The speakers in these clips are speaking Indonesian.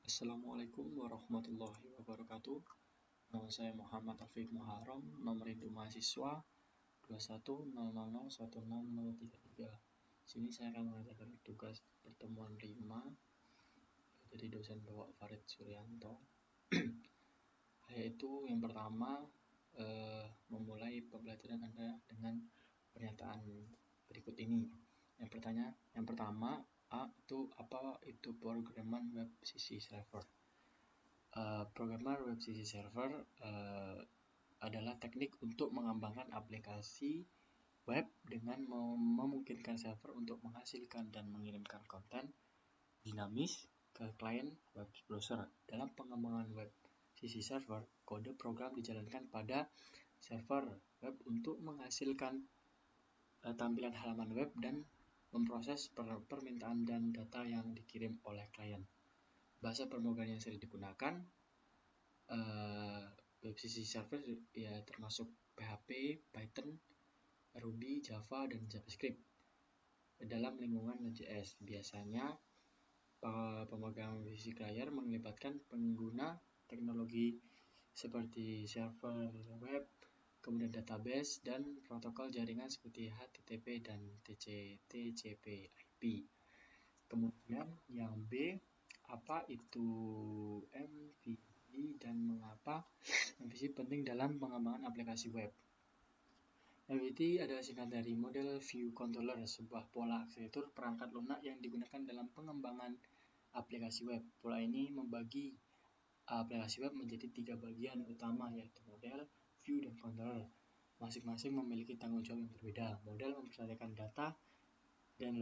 Assalamualaikum warahmatullahi wabarakatuh. Nama saya Muhammad Taufik Muharram, nomor induk mahasiswa 2100016033. Sini saya akan mengerjakan tugas pertemuan 5 dari dosen Bapak Farid Suryanto. Yaitu yang pertama, memulai pembelajaran Anda dengan pernyataan berikut ini. Yang pertama, apa itu pemrograman web sisi server? Programmer web sisi server adalah teknik untuk mengembangkan aplikasi web dengan memungkinkan server untuk menghasilkan dan mengirimkan konten dinamis ke klien web browser. Dalam pengembangan web sisi server, kode program dijalankan pada server web untuk menghasilkan tampilan halaman web dan memproses permintaan dan data yang dikirim oleh klien. Bahasa pemrograman yang sering digunakan web sisi server ya termasuk PHP, Python, Ruby, Java, dan JavaScript. Dalam lingkungan Node.js, biasanya pemrograman web sisi client melibatkan pengguna teknologi seperti server web, kemudian database, dan protokol jaringan seperti HTTP dan TCP/IP. Kemudian yang B, apa itu MVC dan mengapa MVC penting dalam pengembangan aplikasi web? MVC adalah singkat dari model view controller, sebuah pola arsitektur perangkat lunak yang digunakan dalam pengembangan aplikasi web. Pola ini membagi aplikasi web menjadi 3 bagian utama, yaitu model, view, dan controller. Masing-masing memiliki tanggung jawab yang berbeda. Model memperhatikan data dan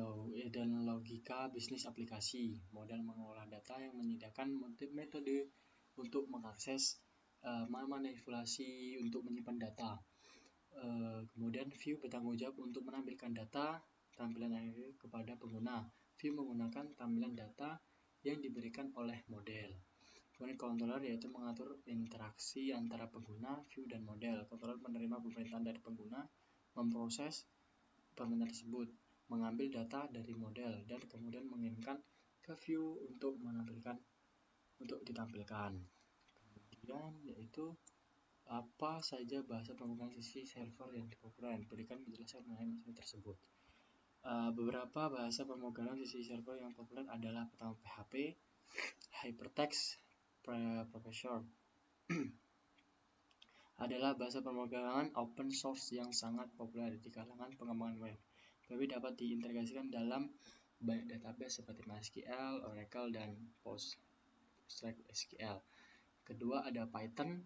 logika bisnis aplikasi. Model mengolah data yang menyediakan metode untuk mengakses, memanipulasi untuk menyimpan data. Kemudian view bertanggung jawab untuk menampilkan data tampilan akhir kepada pengguna. View menggunakan tampilan data yang diberikan oleh model. Kemudian controller yaitu mengatur interaksi antara pengguna, view, dan model. Controller menerima pemerintahan dari pengguna, memproses permintaan tersebut, mengambil data dari model, dan kemudian mengirimkan ke view untuk ditampilkan. Kemudian yaitu apa saja bahasa pemrograman sisi server yang diprogram. Berikan penjelasan mengenai masalah tersebut. Beberapa bahasa pemrograman sisi server yang populer adalah pertama PHP, Hypertext Professor adalah bahasa pemrograman open source yang sangat populer di kalangan pengembangan web. PHP dapat diintegrasikan dalam banyak database seperti MySQL, Oracle, dan PostgreSQL. Kedua ada Python,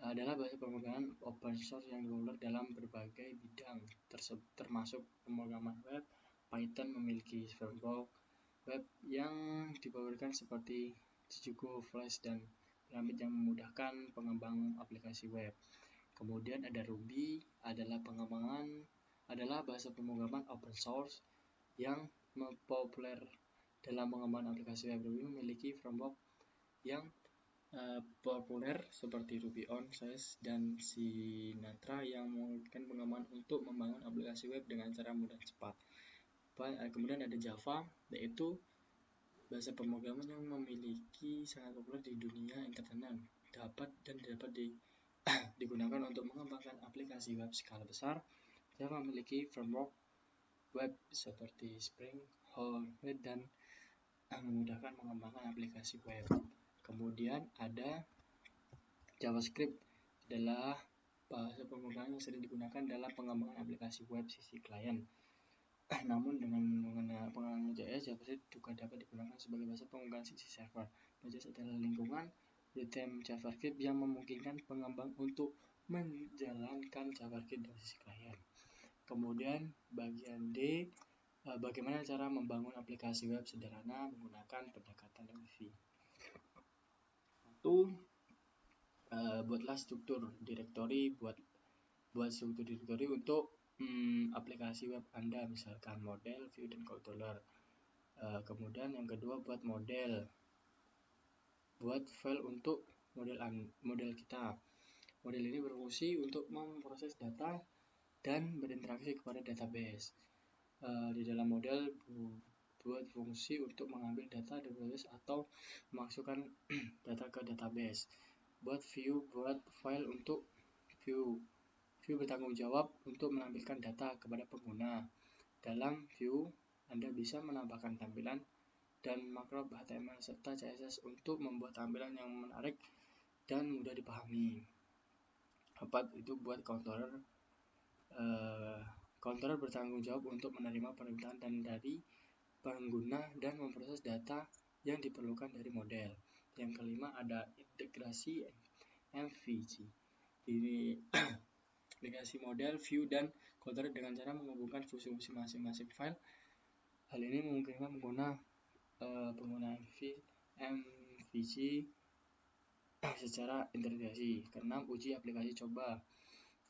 adalah bahasa pemrograman open source yang populer dalam berbagai bidang termasuk pemrograman web. Python memiliki framework web yang dipopulerkan seperti Django, Flash, dan Pyramid yang memudahkan pengembangan aplikasi web. Kemudian ada Ruby, adalah bahasa pemrograman open source yang populer dalam pengembangan aplikasi web. Ruby memiliki framework yang populer seperti Ruby on Rails dan Sinatra yang memungkinkan pengembangan untuk membangun aplikasi web dengan cara mudah dan cepat. Kemudian ada Java, yaitu bahasa pemrograman yang memiliki sangat populer di dunia internet, dapat digunakan untuk mengembangkan aplikasi web skala besar. Java memiliki framework web seperti Spring, Red, dan memudahkan mengembangkan aplikasi web. Kemudian ada JavaScript, adalah bahasa pemrograman yang sering digunakan dalam pengembangan aplikasi web sisi klien. Namun dengan pengembangan JS, JavaScript juga dapat digunakan sebagai bahasa pemrograman sisi server. JS adalah lingkungan runtime JavaScript yang memungkinkan pengembang untuk menjalankan JavaScript dari sisi klien. Kemudian bagian D, bagaimana cara membangun aplikasi web sederhana menggunakan pendekatan MVC. Buatlah struktur direktori, buat struktur direktori untuk aplikasi web Anda, misalkan model, view, dan controller. Kemudian yang kedua, buat file untuk model kita. Model ini berfungsi untuk memproses data dan berinteraksi kepada database. Di dalam model buat fungsi untuk mengambil data database atau memasukkan data ke database. Buat view, buat file untuk view. View bertanggung jawab untuk menampilkan data kepada pengguna. Dalam view, Anda bisa menambahkan tampilan dan makro HTML serta CSS untuk membuat tampilan yang menarik dan mudah dipahami. 4. Itu buat controller. Controller bertanggung jawab untuk menerima permintaan dan dari pengguna dan memproses data yang diperlukan dari model. Yang kelima ada integrasi MVC. Ini integrasi model, view, dan controller dengan cara menghubungkan fungsi-fungsi masing-masing file. Hal ini memungkinkan pengguna MVC secara integrasi. Keenam, uji aplikasi coba.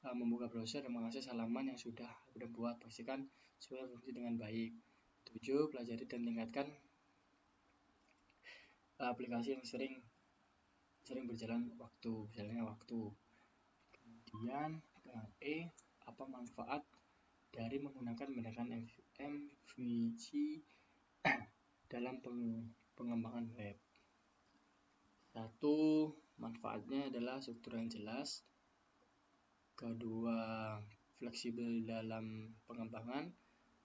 Membuka browser dan mengakses halaman yang sudah dibuat. Pastikan semua fungsi dengan baik. 7. Pelajari dan tingkatkan aplikasi yang sering berjalannya waktu. Kemudian E, apa manfaat dari menggunakan pendekatan MVC dalam pengembangan web. 1. Manfaatnya adalah struktur yang jelas. Kedua, fleksibel dalam pengembangan.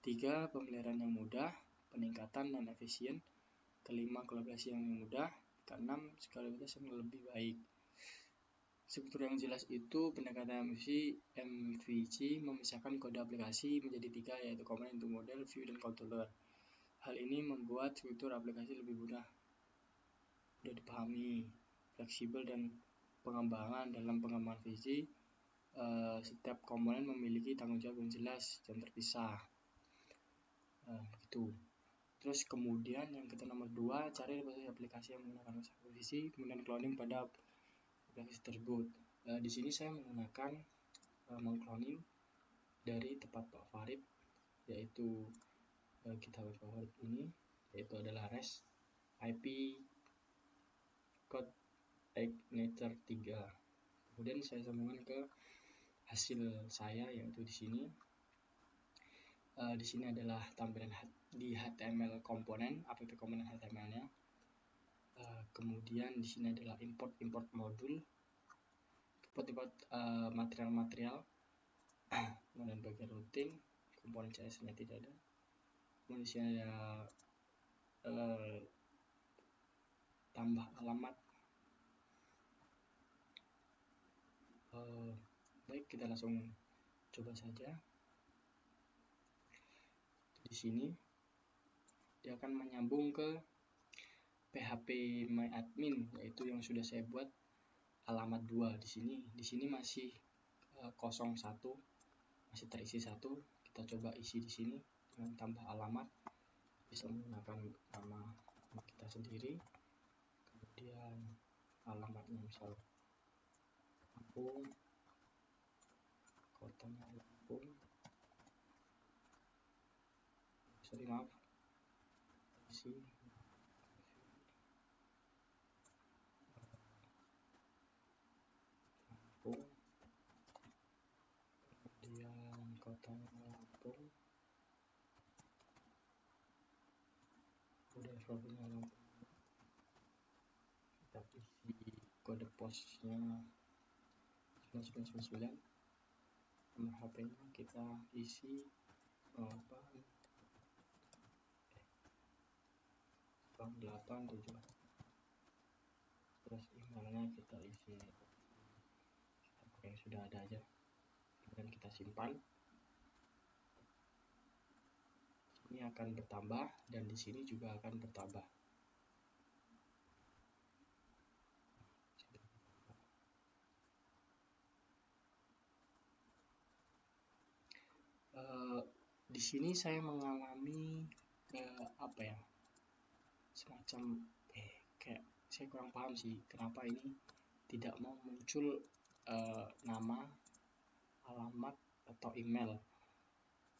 3. Pemeliharaan yang mudah, peningkatan dan efisien. Kelima, kolaborasi yang mudah. Keenam, skalabilitas yang lebih baik. Struktur yang jelas itu pendekatan MVC memisahkan kode aplikasi menjadi 3, yaitu komponen untuk model, view, dan controller. Hal ini membuat struktur aplikasi lebih mudah dipahami, fleksibel, dan pengembangan. Dalam pengembangan MVC, setiap komponen memiliki tanggung jawab yang jelas dan terpisah. Gitu. Terus kemudian yang kita nomor 2, cari aplikasi yang menggunakan MVC, kemudian cloning pada aplikasi tersebut. Di sini saya menggunakan mengcloning dari tempat Pak Farid, yaitu GitHub Pak Farid ini, yaitu adalah REST IP Code Igniter 3. Kemudian saya sambungkan ke hasil saya, yaitu di sini. Di sini adalah tampilan di HTML komponen, app komponen HTML-nya. Kemudian di sini adalah import modul, import material-material. Kemudian bagian routing, komponen CSS-nya tidak ada. Kemudian di sini ada tambah alamat. Baik, kita langsung coba saja. Di sini dia akan menyambung ke PHP MyAdmin, yaitu yang sudah saya buat alamat 2 di sini. Di sini masih kosong 1, masih terisi 1. Kita coba isi di sini dengan tambah alamat. Bisa menggunakan nama kita sendiri. Kemudian alamatnya misal Lampung, kotanya Lampung. Maaf, isi Lampung, kemudian kotanya Lampung, kemudian provinsinya Lampung. Kita isi kode posnya 9999, nomor HP-nya kita isi 887, terus emailnya kita isi yang sudah ada aja, kemudian kita simpan. Ini akan bertambah dan di sini juga akan bertambah. Di sini saya mengalami semacam kayak saya kurang paham sih kenapa ini tidak mau muncul nama, alamat, atau email.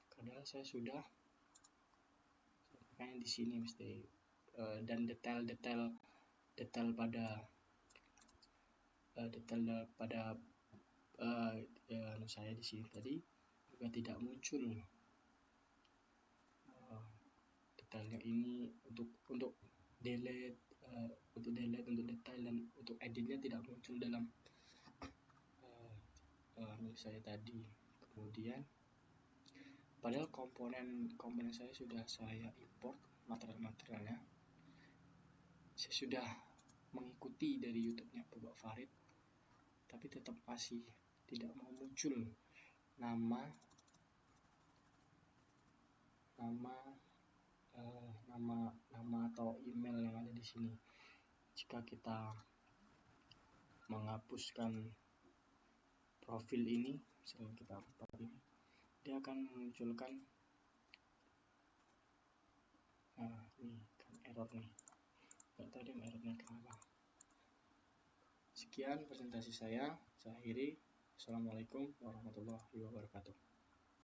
Padahal saya sudah kayak di sini mesti dan detail pada saya di sini tadi juga tidak muncul detailnya ini untuk delete, untuk detail dan untuk editnya tidak muncul dalam milik saya tadi. Kemudian padahal komponen saya sudah saya import materialnya, saya sudah mengikuti dari YouTube-nya Bapak Farid, tapi tetap masih tidak mau muncul nama atau email yang ada di sini. Jika kita menghapuskan profil ini, misalnya kita buka ini, dia akan memunculkan ini kan error nih, nggak tahu dia errornya kenapa. Sekian presentasi saya akhiri. Assalamualaikum warahmatullahi wabarakatuh.